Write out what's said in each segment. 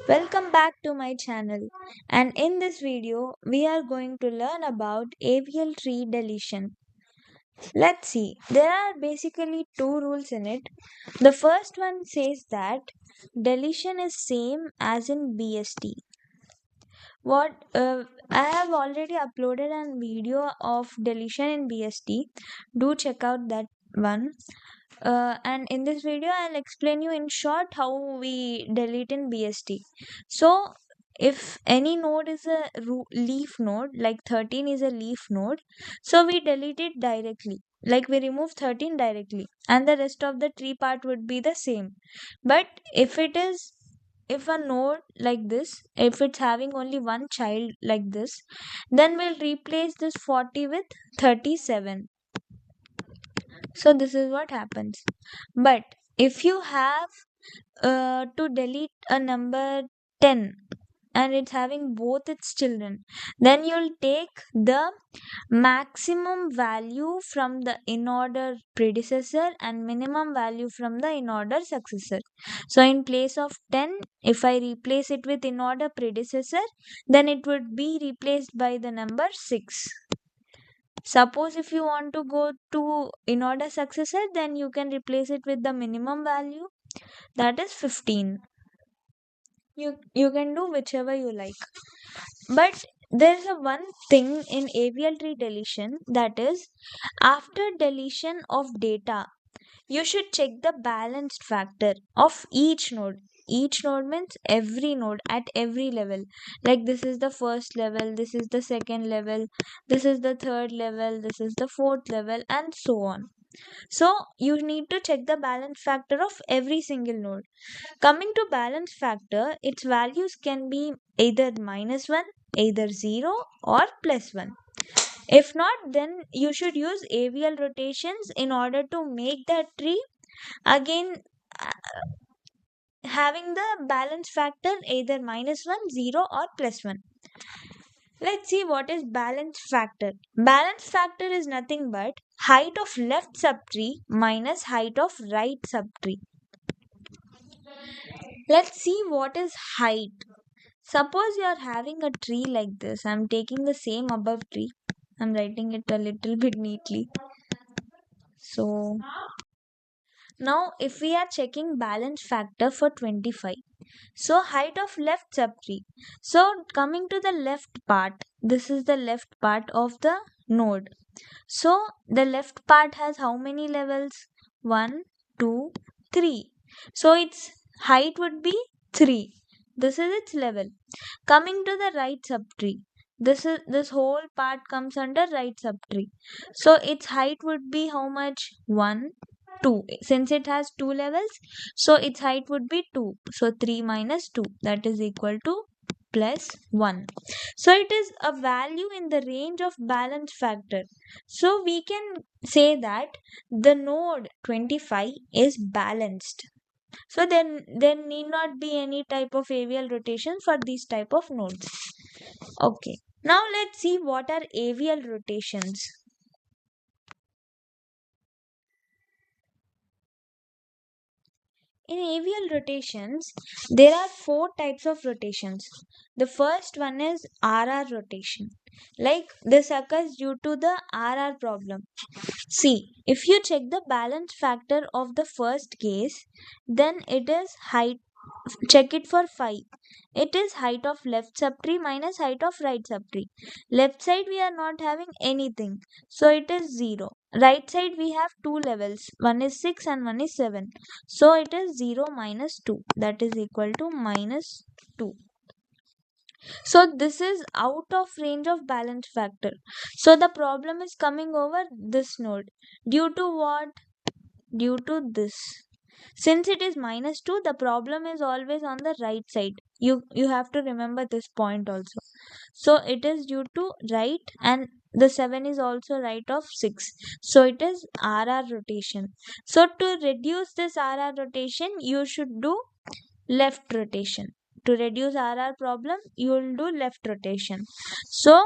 Welcome back to my channel, and in this video we are going to learn about AVL tree deletion. Let's see, there are basically two rules in it. The first one says that deletion is same as in BST. I have already uploaded a video of deletion in BST. Do check out that one. And in this video I'll explain you in short how we delete in BST. So if any node is a leaf node, like 13 is a leaf node, so we delete it directly, like we remove 13 directly, and the rest of the tree part would be the same. But if a node like this, if it's having only one child like this, then we'll replace this 40 with 37. So this is what happens. But if you have to delete a number 10 and it's having both its children, then you'll take the maximum value from the in order predecessor and minimum value from the in order successor. So in place of 10, if I replace it with in order predecessor, then it would be replaced by the number 6. Suppose if you want to go to in order successor, then you can replace it with the minimum value, that is 15. You can do whichever you like. But there's a one thing in AVL tree deletion, that is, after deletion of data, you should check the balanced factor of each node. Each node means every node at every level. Like this is the first level, this is the second level, this is the third level, this is the fourth level, and so on. So you need to check the balance factor of every single node. Coming to balance factor, its values can be either -1, either 0, or +1. If not, then you should use AVL rotations in order to make that tree again having the balance factor either -1, 0, or +1. Let's see what is balance factor. Balance factor is nothing but height of left subtree minus height of right subtree. Let's see what is height. Suppose you are having a tree like this. I'm taking the same above tree. I'm writing it a little bit neatly. So now if we are checking balance factor for 25. So height of left subtree. So coming to the left part, this is the left part of the node. So the left part has how many levels? 1, 2, 3. So its height would be 3. This is its level. Coming to the right subtree. This whole part comes under right subtree. So its height would be how much? 1, 2. Since it has two levels, so its height would be 2. So 3 minus 2, that is equal to +1. So it is a value in the range of balance factor. So we can say that the node 25 is balanced. So then there need not be any type of AVL rotation for these type of nodes. Okay. Now let's see what are AVL rotations. In AVL rotations, there are four types of rotations. The first one is RR rotation. Like this occurs due to the RR problem. See, if you check the balance factor of the first case, then it is height. Check it for 5. It is height of left subtree minus height of right subtree. Left side we are not having anything, so it is 0. Right side we have two levels, one is 6 and one is 7. So it is 0 minus 2, that is equal to -2. So this is out of range of balance factor. So the problem is coming over this node. Due to what? Due to this. Since it is -2, the problem is always on the right side. You have to remember this point also. So it is due to right, and the 7 is also right of 6. So it is RR rotation. So to reduce this RR rotation, you should do left rotation. To reduce RR problem, you will do left rotation. So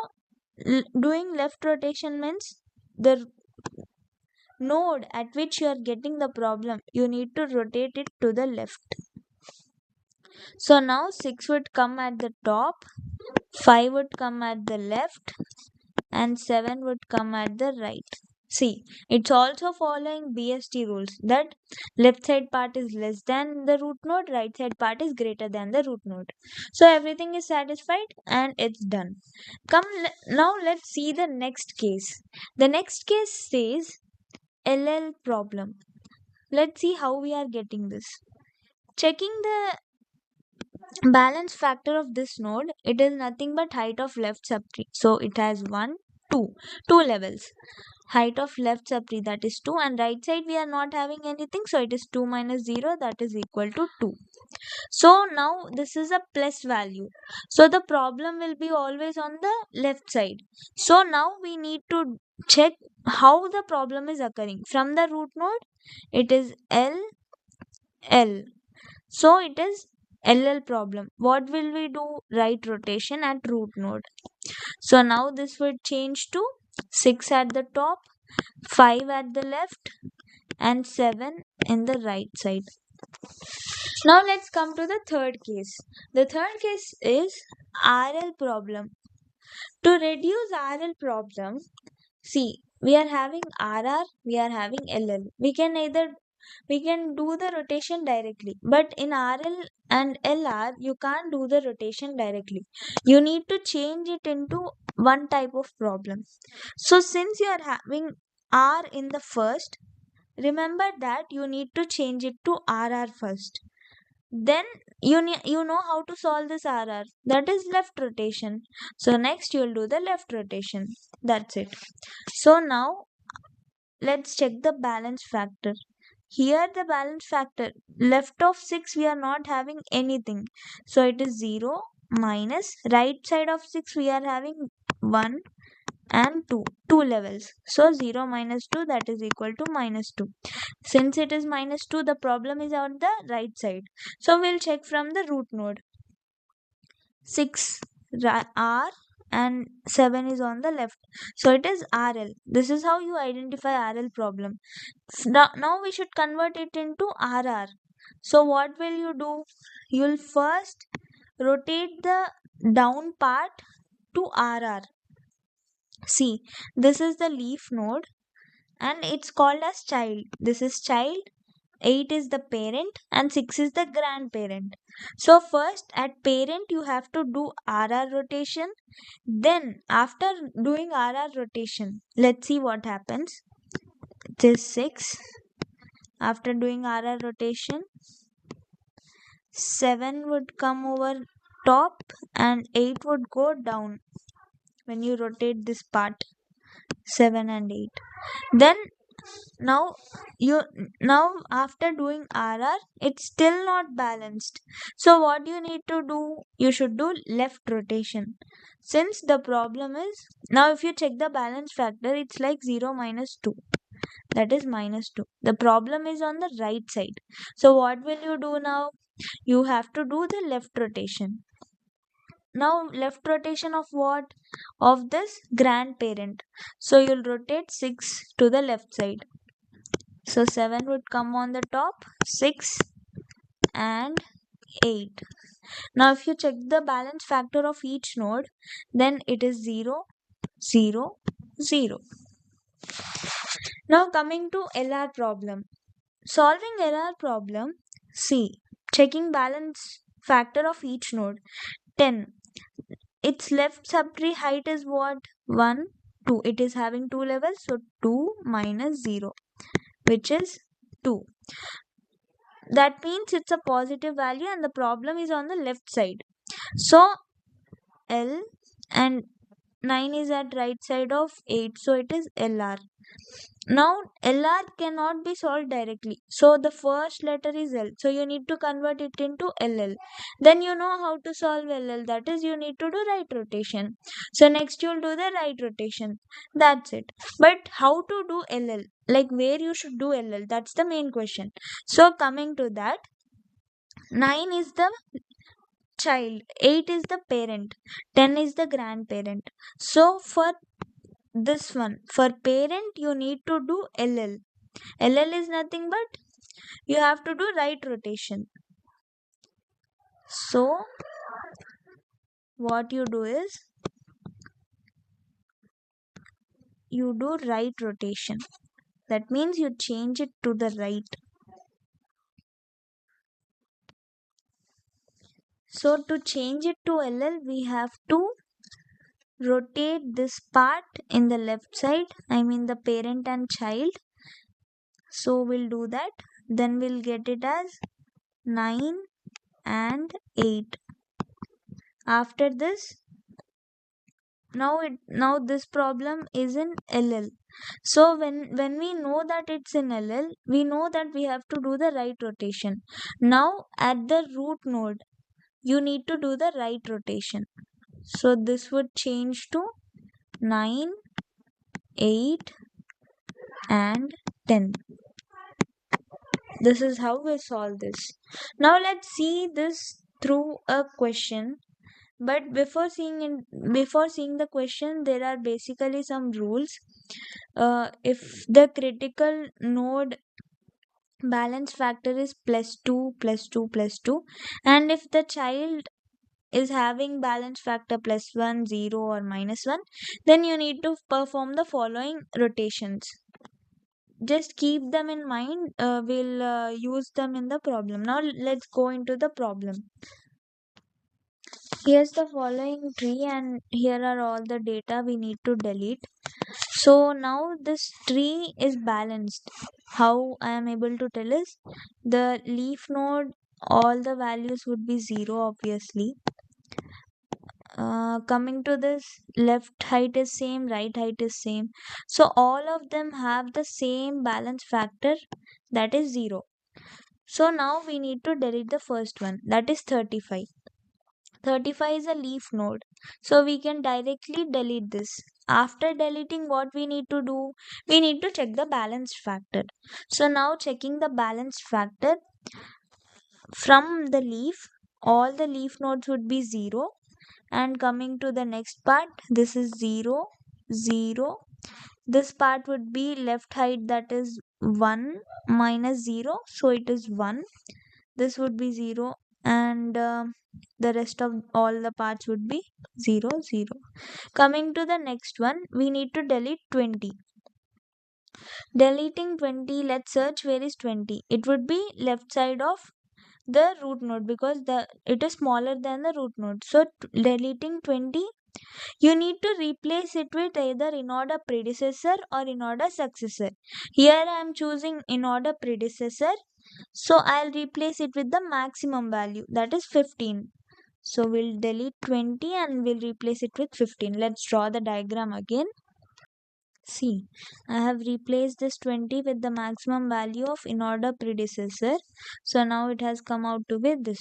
doing left rotation means the node at which you are getting the problem, you need to rotate it to the left. So now 6 would come at the top, 5 would come at the left, and 7 would come at the right. See, it's also following BST rules that left side part is less than the root node, right side part is greater than the root node. So everything is satisfied and it's done. Now let's see the next case. The next case says LL problem. Let's see how we are getting this. Checking the balance factor of this node, it is nothing but height of left subtree. So it has 1, 2 levels. Height of left subtree, that is 2, and right side we are not having anything, so it is 2 minus 0, that is equal to 2. So now this is a plus value. So the problem will be always on the left side. So now we need to check how the problem is occurring. From the root node, it is L. So it is LL problem. What will we do? Right rotation at root node. So now this would change to 6 at the top, 5 at the left, and 7 in the right side. Now let's come to the third case. The third case is RL problem. To reduce RL problem, see, we are having RR, we are having LL. We can do the rotation directly, but in RL and LR you can't do the rotation directly. You need to change it into one type of problem. So since you are having R in the first, remember that you need to change it to RR first. Then you know how to solve this RR, that is left rotation. So next you will do the left rotation. That's it. So now let's check the balance factor. Here the balance factor, left of 6 we are not having anything, so it is 0, minus right side of 6 we are having 1 and 2 levels, so 0 minus 2, that is equal to minus 2. Since it is minus 2, the problem is on the right side, so we'll check from the root node. 6 R and 7 is on the left, so it is RL. This is how you identify RL problem. Now we should convert it into RR. So what will you do? You'll first rotate the down part to RR. See, this is the leaf node and it's called as child. This is child, 8 is the parent and 6 is the grandparent. So first at parent you have to do RR rotation. Then after doing RR rotation, let's see what happens. This 6. After doing RR rotation, 7 would come over top and 8 would go down when you rotate this part, 7 and 8. Then now after doing RR, it's still not balanced. So what you need to do? You should do left rotation. Since the problem is, now if you check the balance factor, it's like 0 minus 2. That is minus 2. The problem is on the right side. So what will you do now? You have to do the left rotation. Now left rotation of what? Of this grandparent. So you'll rotate 6 to the left side. So 7 would come on the top, 6 and 8. Now if you check the balance factor of each node, then it is 0, 0, 0. Now coming to LR problem. Solving LR problem, see, checking balance factor of each node, 10. Its left subtree height is what? 1, 2. It is having 2 levels, so 2 minus 0, which is 2. That means it's a positive value and the problem is on the left side. So L and 9 is at right side of 8, so it is LR. Now LR cannot be solved directly, so the first letter is L, so you need to convert it into LL. Then you know how to solve LL, that is you need to do right rotation. So next you'll do the right rotation. That's it. But how to do LL, like where you should do LL, that's the main question. So coming to that, 9 is the child, 8 is the parent, 10 is the grandparent. So for this one, for parent you need to do LL. LL is nothing but you have to do right rotation. So what you do is you do right rotation. That means you change it to the right. So to change it to LL, we have to rotate this part in the left side, I mean the parent and child. So we'll do that. Then we'll get it as 9 and 8. After this, now this problem is in LL. So when we know that it's in LL, we know that we have to do the right rotation. Now at the root node, you need to do the right rotation. So this would change to 9, 8 and 10. This is how we solve this. Now let's see this through a question. But before seeing the question, there are basically some rules. If the critical node balance factor is +2, +2, +2, and if the child is having balance factor +1, 0 or -1, then you need to perform the following rotations. Just keep them in mind. We'll use them in the problem. Now let's go into the problem. Here's the following tree and here are all the data we need to delete. So now this tree is balanced. How I am able to tell is the leaf node, all the values would be 0 obviously. Coming to this, left height is same, right height is same. So all of them have the same balance factor, that is 0. So now we need to delete the first one, that is 35. 35 is a leaf node. So we can directly delete this. After deleting, what we need to do? We need to check the balanced factor. So now checking the balanced factor from the leaf, all the leaf nodes would be 0. And coming to the next part, this is 0, 0. This part would be left height, that is 1 minus 0. So it is 1. This would be 0 and the rest of all the parts would be 0, 0. Coming to the next one, we need to delete 20. Deleting 20, let's search where is 20. It would be left side of the root node because it is smaller than the root node. So deleting 20, you need to replace it with either in order predecessor or in order successor. Here I am choosing in order predecessor. So I'll replace it with the maximum value, that is 15. So we'll delete 20 and we'll replace it with 15. Let's draw the diagram again. See, I have replaced this 20 with the maximum value of in order predecessor. So now it has come out to be this.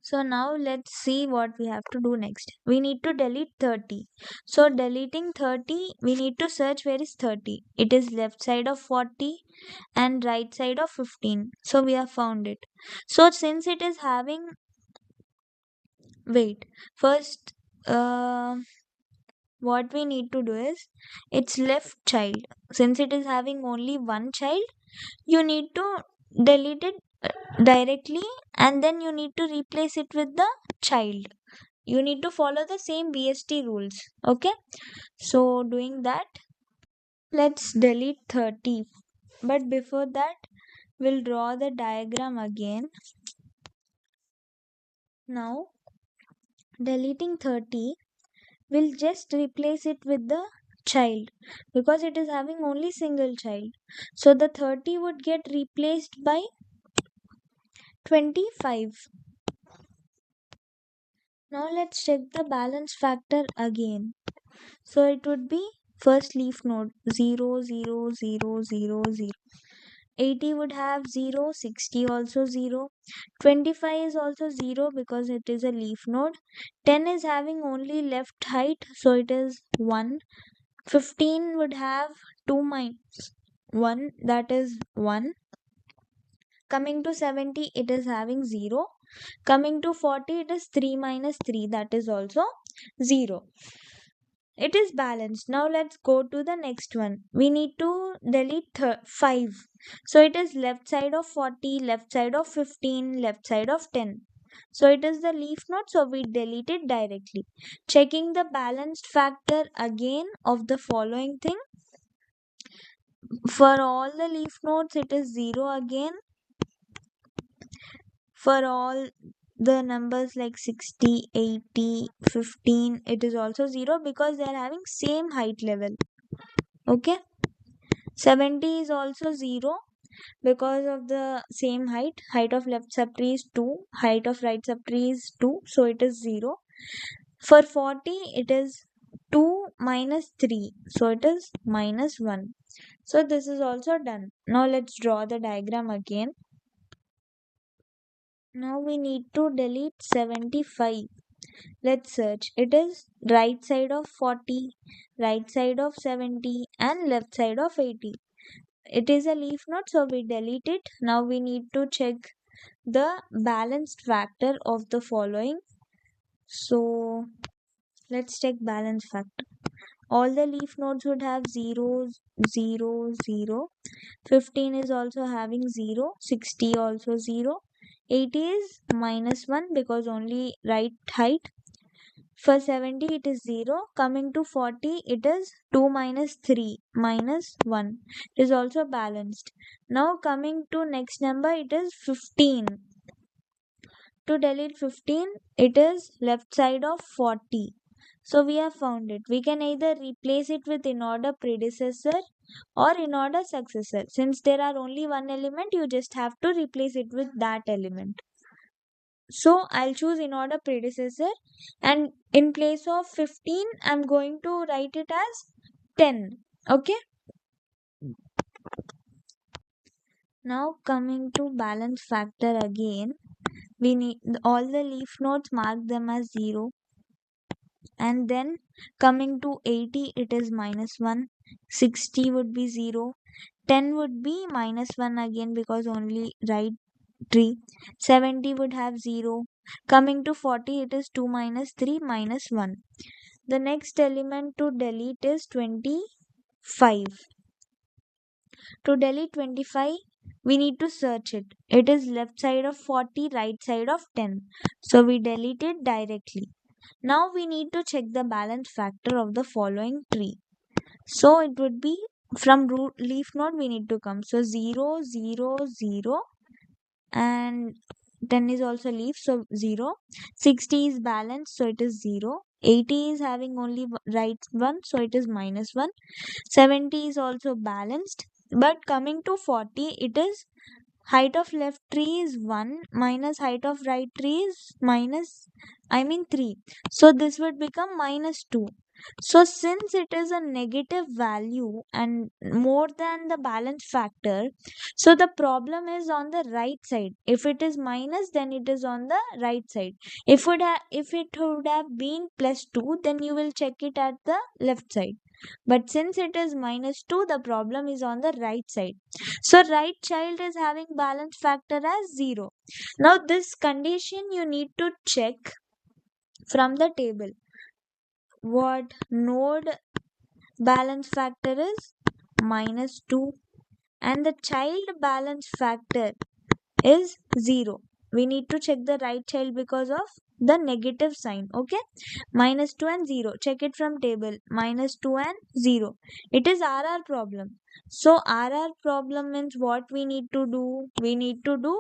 So now let's see what we have to do next. We need to delete 30. So deleting 30, we need to search where is 30. It is left side of 40 and right side of 15. So we have found it. So since it is having, wait, first what we need to do is its left child. Since it is having only one child, you need to delete it directly and then you need to replace it with the child. You need to follow the same BST rules. Okay, so doing that, let's delete 30. But before that, we'll draw the diagram again. Now deleting 30, we'll just replace it with the child because it is having only single child. So the 30 would get replaced by 25. Now let's check the balance factor again. So it would be first leaf node 0, 0, 0, 0, 0. 80 would have 0, 60 also 0. 25 is also 0 because it is a leaf node. 10 is having only left height, so it is 1. 15 would have 2 minus 1, that is 1. Coming to 70, it is having 0. Coming to 40, it is 3 minus 3, that is also 0. it is balanced. Now let's go to the next one. We need to delete 5. So it is left side of 40, left side of 15, left side of 10. So it is the leaf node, so we delete it directly. Checking the balanced factor again of the following thing. For all the leaf nodes, it is 0 again. For all the numbers like 60, 80, 15, it is also 0 because they are having same height level. Okay. 70 is also 0 because of the same height. Height of left subtree is 2. Height of right subtree is 2. So it is 0. For 40, it is 2 minus 3. So it is minus 1. So this is also done. Now let's draw the diagram again. Now we need to delete 75. Let's search. It is right side of 40, right side of 70 and left side of 80. It is a leaf node, so we delete it. Now we need to check the balanced factor of the following. So let's check balance factor. All the leaf nodes would have 0, 0, 0. 15 is also having 0. 60 also 0. 80 is minus 1 because only right height. For 70 it is 0. Coming to 40 it is 2 minus 3 minus 1. It is also balanced. Now coming to next number, it is 15. To delete 15, it is left side of 40. So we have found it. We can either replace it with in order predecessor or in order successor. Since there are only one element, you just have to replace it with that element. So I'll choose in order predecessor, and in place of 15, I'm going to write it as 10. Okay. Now coming to balance factor again, we need all the leaf nodes, mark them as 0. And then coming to 80, it is minus 1. 60 would be 0. 10 would be minus 1 again because only right tree. 70 would have 0. Coming to 40, it is 2 minus 3 minus 1. The next element to delete is 25. To delete 25, we need to search it. It is left side of 40, right side of 10. So we delete it directly. Now we need to check the balance factor of the following tree. So it would be from root leaf node we need to come. So 0, 0, 0 and 10 is also leaf, so 0. 60 is balanced, so it is 0. 80 is having only right one, so it is minus 1. 70 is also balanced, but coming to 40, it is height of left tree is 1 minus height of right tree is 3. So this would become minus 2. So since it is a negative value and more than the balance factor, so the problem is on the right side. If it is minus, then it is on the right side. If it would have been plus 2, then you will check it at the left side. But since it is minus 2, the problem is on the right side. So right child is having balance factor as 0. Now this condition you need to check from the table. What node balance factor is minus 2 and the child balance factor is 0. We need to check the right child because of the negative sign. Okay, minus 2 and 0. Check it from table. Minus 2 and 0. It is RR problem. So RR problem means what we need to do? We need to do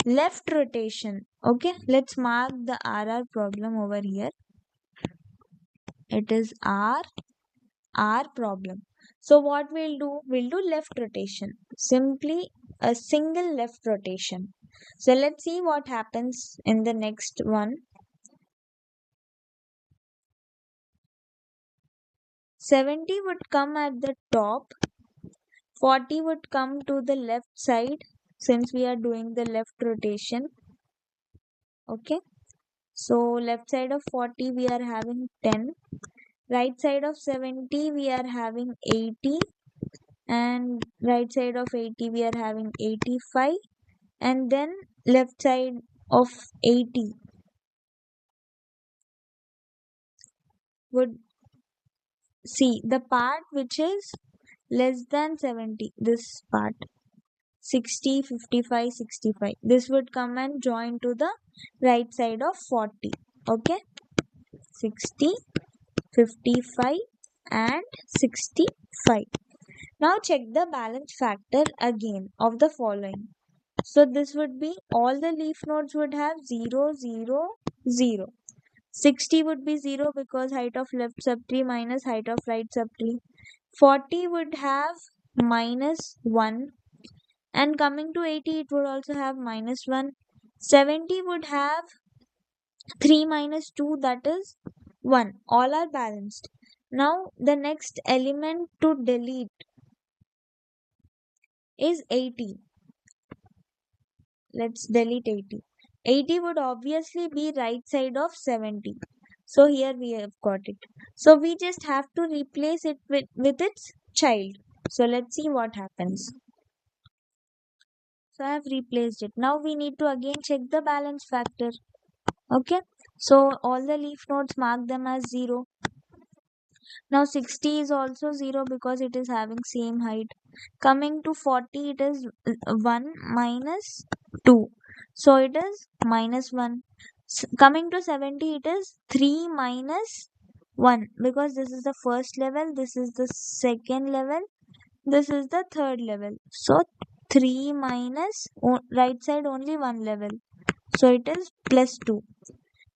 left rotation. Okay, let's mark the RR problem over here. It is R problem. So what we'll do? We'll do left rotation. Simply a single left rotation. So let's see what happens in the next one. 70 would come at the top. 40 would come to the left side since we are doing the left rotation. Okay. So left side of 40 we are having 10. Right side of 70 we are having 80. And right side of 80 we are having 85. And then left side of 80 would see the part which is less than 70, this part 60, 55, 65, this would come and join to the right side of 40. Okay, 60, 55 and 65. Now check the balance factor again of the following. So this would be all the leaf nodes would have 0, 0, 0. 60 would be 0 because height of left subtree minus height of right subtree. 40 would have minus 1, and coming to 80 it would also have minus 1. 70 would have 3 minus 2, that is 1. All are balanced. Now the next element to delete is 80. Let's delete 80. 80 would obviously be right side of 70. So here we have got it. So we just have to replace it with its child. So let's see what happens. So I have replaced it. Now we need to again check the balance factor. Okay. So all the leaf nodes, mark them as 0. Now 60 is also 0 because it is having same height. Coming to 40, it is 1 minus 2. So it is minus 1. Coming to 70, it is 3 minus 1 because this is the first level, this is the second level, this is the third level. So 3 minus right side only one level. So it is plus 2.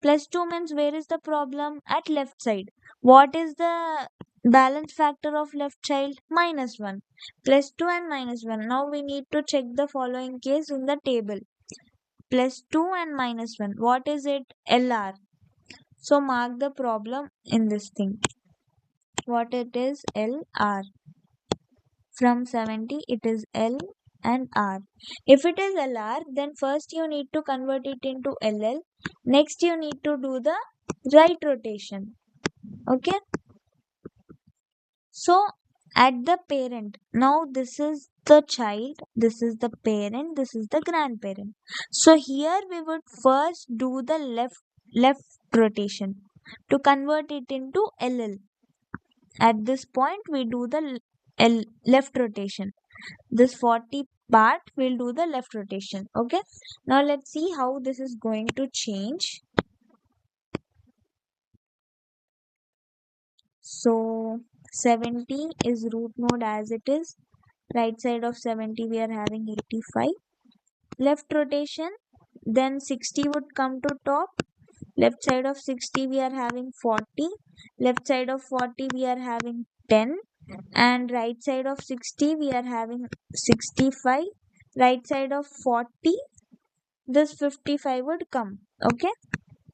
Plus 2 means where is the problem? At left side. What is the balance factor of left child? Minus 1. Plus 2 and minus 1. Now we need to check the following case in the table. Plus 2 and minus 1. What is it? LR. So mark the problem in this thing. What it is? LR. From 70 it is L and R. If it is LR, then first you need to convert it into LL. Next you need to do the right rotation. Okay. So at the parent, now this is the child, this is the parent, this is the grandparent. So here we would first do the left rotation to convert it into LL. At this point we do the left rotation. This 40 part will do the left rotation. Okay. Now let's see how this is going to change. So 70 is root node as it is. Right side of 70 we are having 85. Left rotation, then 60 would come to top. Left side of 60 we are having 40. Left side of 40 we are having 10. And right side of 60 we are having 65. Right side of 40, this 55 would come. Okay,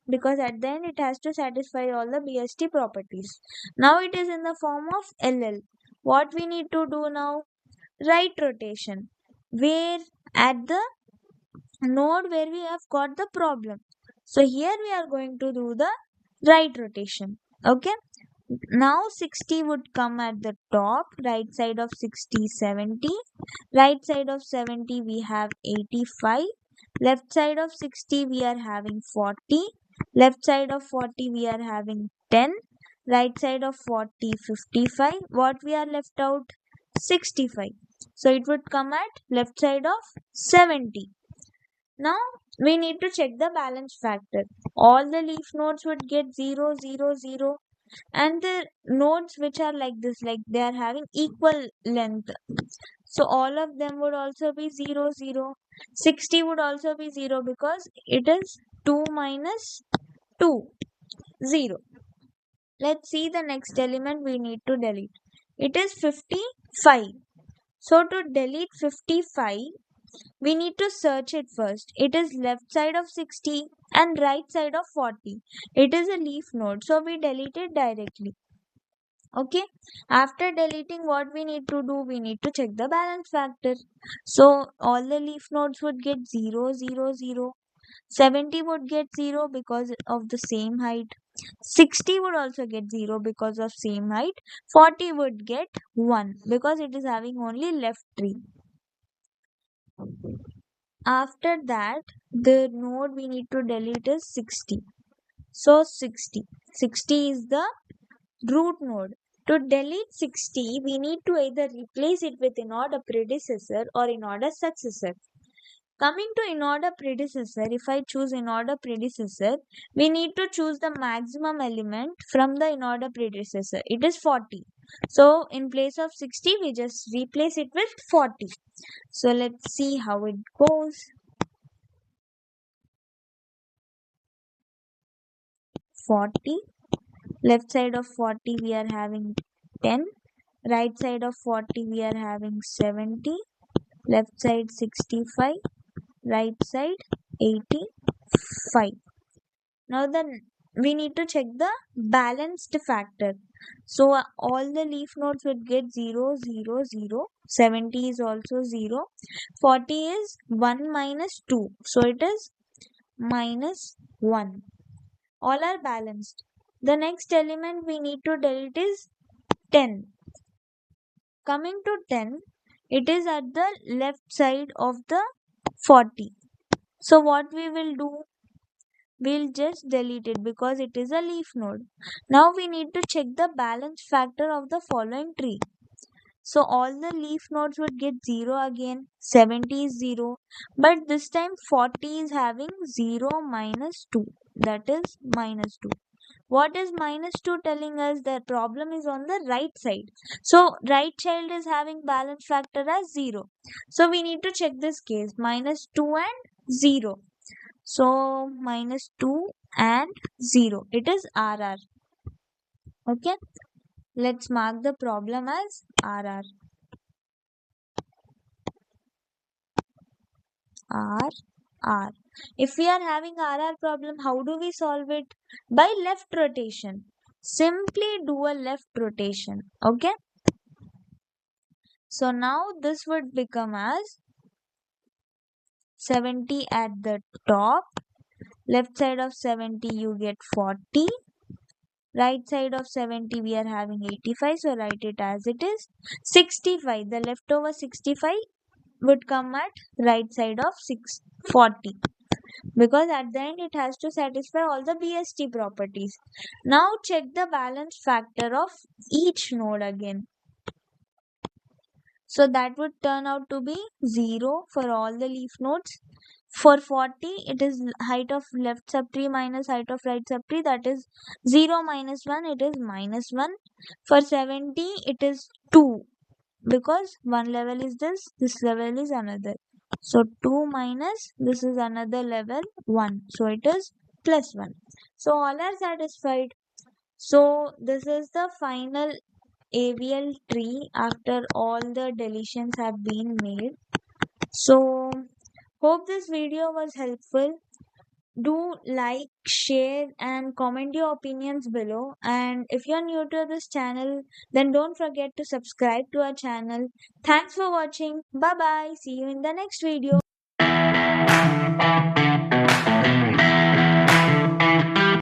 because at the end it has to satisfy all the BST properties. Now it is in the form of LL. What we need to do now? Right rotation, where at the node where we have got the problem. So here we are going to do the right rotation. Okay. Now 60 would come at the top. Right side of 60, 70. Right side of 70 we have 85. Left side of 60 we are having 40. Left side of 40 we are having 10. Right side of 40, 55. What we are left out? 65. So it would come at left side of 70. Now we need to check the balance factor. All the leaf nodes would get 0, 0, 0. And the nodes which are like this, like they are having equal length. So all of them would also be 0, 0. 60 would also be 0 because it is 2 minus 2, 0. Let's see the next element we need to delete. It is 55. So to delete 55, we need to search it first. It is left side of 60 and right side of 40. It is a leaf node, so we delete it directly. Okay. After deleting, what we need to do? We need to check the balance factor. So all the leaf nodes would get 0, 0, 0. 70 would get 0 because of the same height. 60 would also get 0 because of same height. 40 would get 1 because it is having only left tree. After that, the node we need to delete is 60. So 60. 60 is the root node. To delete 60, we need to either replace it with in order predecessor or in order successor. Coming to in order predecessor, if I choose in order predecessor, we need to choose the maximum element from the in order predecessor. It is 40. So in place of 60, we just replace it with 40. So let's see how it goes. 40. Left side of 40 we are having 10. Right side of 40 we are having 70. Left side 65. Right side 85. Now then we need to check the balanced factor. So all the leaf nodes would get 0, 0, 0. 70 is also 0. 40 is 1 minus 2. So it is minus 1. All are balanced. The next element we need to delete is 10. Coming to 10, it is at the left side of the 40. So what we will do? We'll just delete it because it is a leaf node. Now we need to check the balance factor of the following tree. So all the leaf nodes would get 0 again. 70 is 0. But this time 40 is having 0 minus 2. That is minus 2. What is minus 2 telling us? The problem is on the right side. So right child is having balance factor as 0. So we need to check this case. Minus 2 and 0. So minus 2 and 0. It is RR. Okay. Let's mark the problem as RR. RR. If we are having RR problem, how do we solve it? By left rotation. Simply do a left rotation. Okay. So now this would become as 70 at the top. Left side of 70 you get 40. Right side of 70 we are having 85. So write it as it is. 65. The leftover 65 would come at right side of 640. Because at the end it has to satisfy all the BST properties. Now check the balance factor of each node again. So that would turn out to be 0 for all the leaf nodes. For 40, it is height of left subtree minus height of right subtree. That is 0 minus 1, it is minus 1. For 70, it is 2. Because one level is this level is another. So 2 minus, this is another level, 1. So it is plus 1. So all are satisfied. So this is the final AVL tree after all the deletions have been made. So hope this video was helpful. Do like, share and comment your opinions below. And if you're new to this channel, then don't forget to subscribe to our channel. Thanks for watching. Bye bye. See you in the next video.